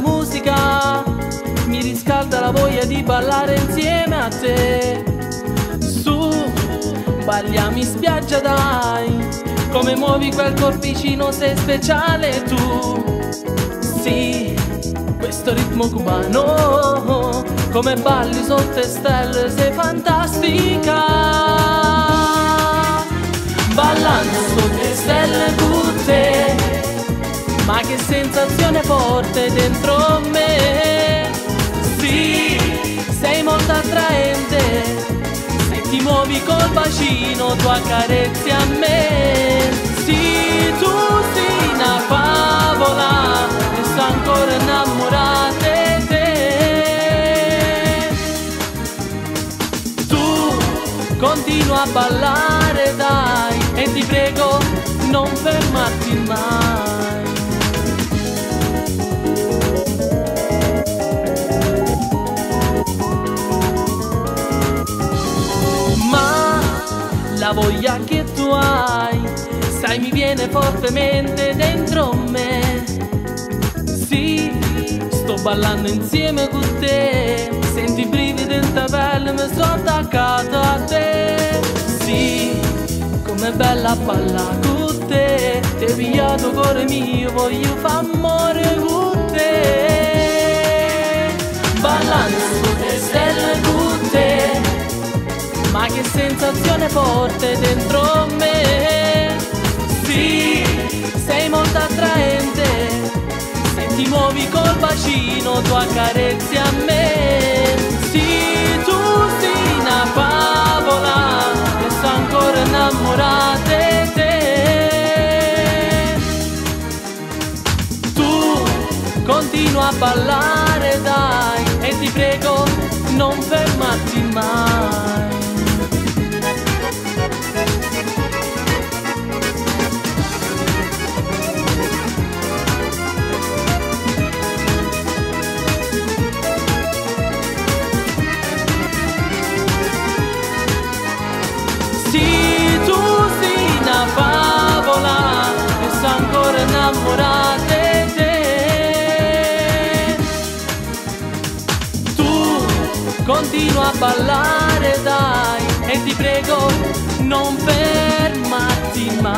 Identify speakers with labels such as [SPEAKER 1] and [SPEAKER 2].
[SPEAKER 1] musica mi riscalda la voglia di ballare insieme a te. Su, balliamo in spiaggia dai, come muovi quel corpicino sei speciale tu. Sì, questo ritmo cubano, come balli sotto le stelle sei fantastica. Ballando sotto le stelle con te, ma che sensazione forte dentro me. Sì, sei molto attraente, se ti muovi col bacino tu accarezzi a me. Sì, tu sei una favola e sto ancora innamorata di te. Tu continua a ballare dai, e ti prego non fermarti mai. Ma la voglia che tu hai, sai, mi viene fortemente dentro me. Sì, sto ballando insieme con te, senti i brividi in ta pelle, mi sono attaccato a te. Sì, com'è bella ballare con te, ti hai pigliato cuore mio, voglio far amore con te. Ballando sotto le stelle con te, ma che sensazione forte dentro me. Sì, sei molto attraente, se ti muovi col bacino tu accarezzi a me. Sì, tu sei una favola e sto ancora innamorata di te. Tu continua a ballare dai, e ti prego non fermarti mai. Sì, tu sei una favola e sto ancora innamorata di te. Tu continua a ballare dai, e ti prego non fermarti mai.